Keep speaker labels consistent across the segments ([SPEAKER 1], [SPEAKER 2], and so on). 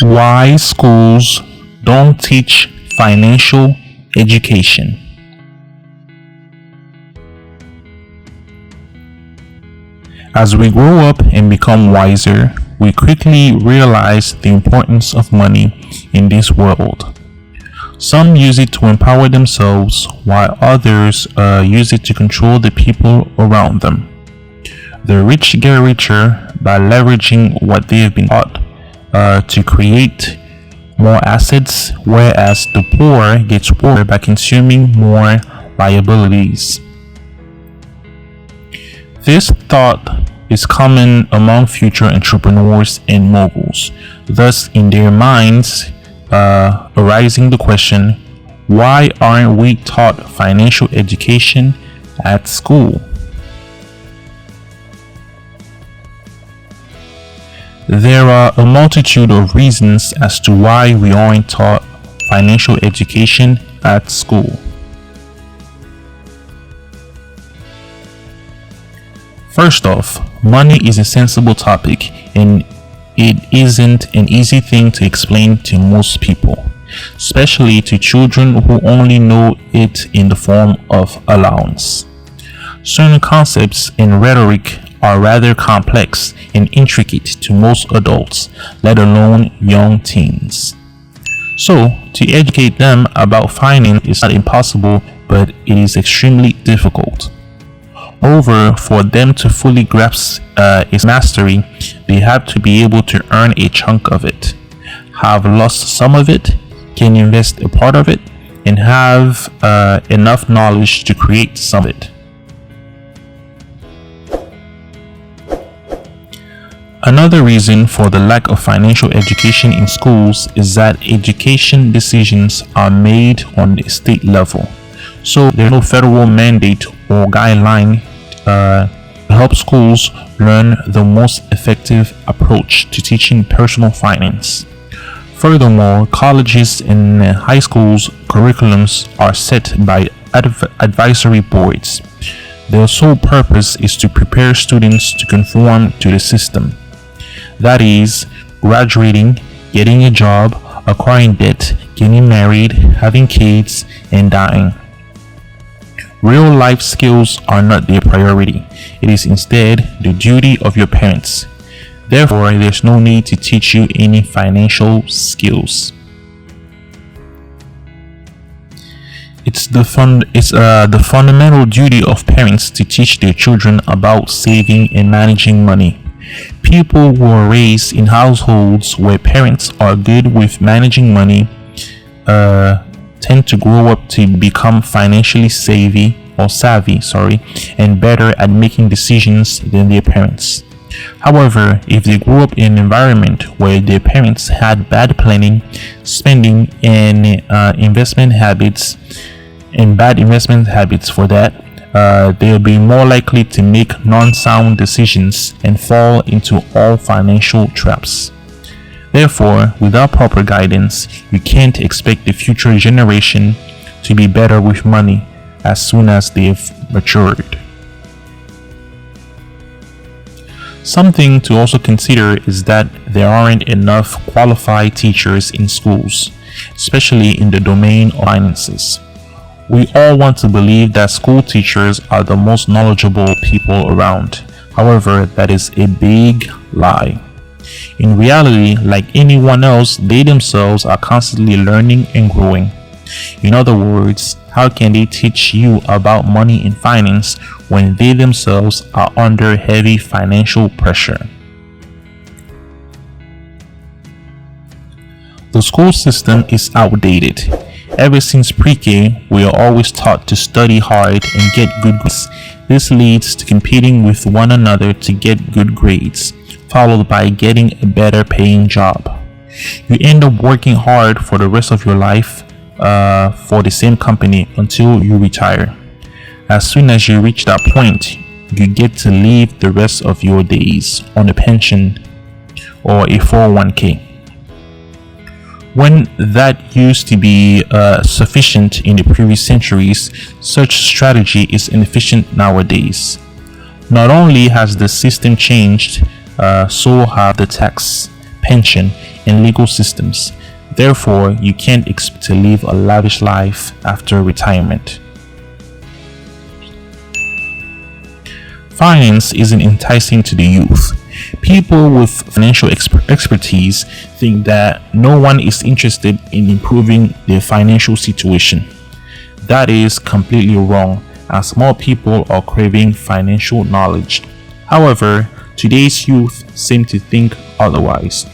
[SPEAKER 1] Why schools don't teach financial education. As we grow up and become wiser, we quickly realize the importance of money in this world. Some use it to empower themselves, while others use it to control the people around them. The rich get richer by leveraging what they have been taught to create more assets, whereas the poor gets poorer by consuming more liabilities. This thought is common among future entrepreneurs and moguls, thus in their minds arising the question, why aren't we taught financial education at school? There are a multitude of reasons as to why we aren't taught financial education at school. First off, money is a sensible topic and it isn't an easy thing to explain to most people, especially to children who only know it in the form of allowance. Certain concepts and rhetoric are rather complex and intricate to most adults, let alone young teens. So, to educate them about finance is not impossible, but it is extremely difficult. Moreover, for them to fully grasp its mastery, they have to be able to earn a chunk of it, have lost some of it, can invest a part of it, and have enough knowledge to create some of it. Another reason for the lack of financial education in schools is that education decisions are made on the state level. So there's no federal mandate or guideline to help schools learn the most effective approach to teaching personal finance. Furthermore, colleges and high schools curriculums are set by advisory boards. Their sole purpose is to prepare students to conform to the system. That is, graduating, getting a job, acquiring debt, getting married, having kids, and dying. Real life skills are not their priority. It is instead the duty of your parents. Therefore, there's no need to teach you any financial skills. It's the fundamental duty of parents to teach their children about saving and managing money. People who are raised in households where parents are good with managing money tend to grow up to become financially savvy, and better at making decisions than their parents. However, if they grew up in an environment where their parents had bad planning, spending, and investment habits, and bad investment habits for that, they'll be more likely to make non-sound decisions and fall into all financial traps. Therefore, without proper guidance, you can't expect the future generation to be better with money as soon as they've matured. Something to also consider is that there aren't enough qualified teachers in schools, especially in the domain of finances. We all want to believe that school teachers are the most knowledgeable people around. However, that is a big lie. In reality, like anyone else, they themselves are constantly learning and growing. In other words, how can they teach you about money and finance when they themselves are under heavy financial pressure? The school system is outdated. Ever since pre-K, we are always taught to study hard and get good grades. This leads to competing with one another to get good grades, followed by getting a better paying job. You end up working hard for the rest of your life for the same company until you retire. As soon as you reach that point, you get to live the rest of your days on a pension or a 401k. When that used to be sufficient in the previous centuries, such strategy is inefficient nowadays. Not only has the system changed, so have the tax pension, and legal systems. Therefore, you can't expect to live a lavish life after retirement. Finance isn't enticing to the youth. People with financial expertise think that no one is interested in improving their financial situation. That is completely wrong, as more people are craving financial knowledge. However, today's youth seem to think otherwise.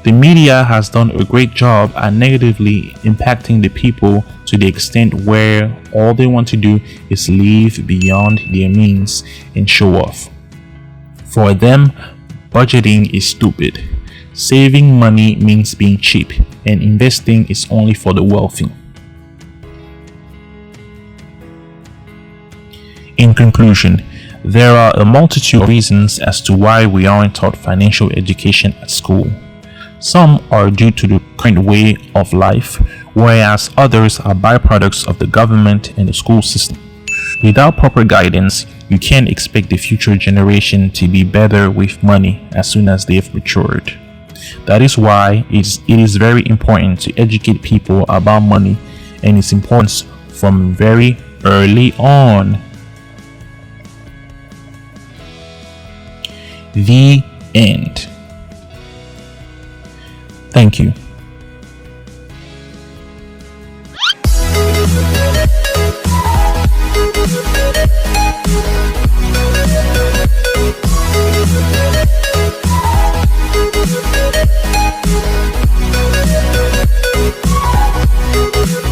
[SPEAKER 1] The media has done a great job at negatively impacting the people to the extent where all they want to do is live beyond their means and show off. For them, budgeting is stupid. Saving money means being cheap, and investing is only for the wealthy. In conclusion, there are a multitude of reasons as to why we aren't taught financial education at school. Some are due to the current way of life, whereas others are byproducts of the government and the school system. Without proper guidance, you can't expect the future generation to be better with money as soon as they've matured. That is why it is very important to educate people about money and its importance from very early on. The end. Thank you.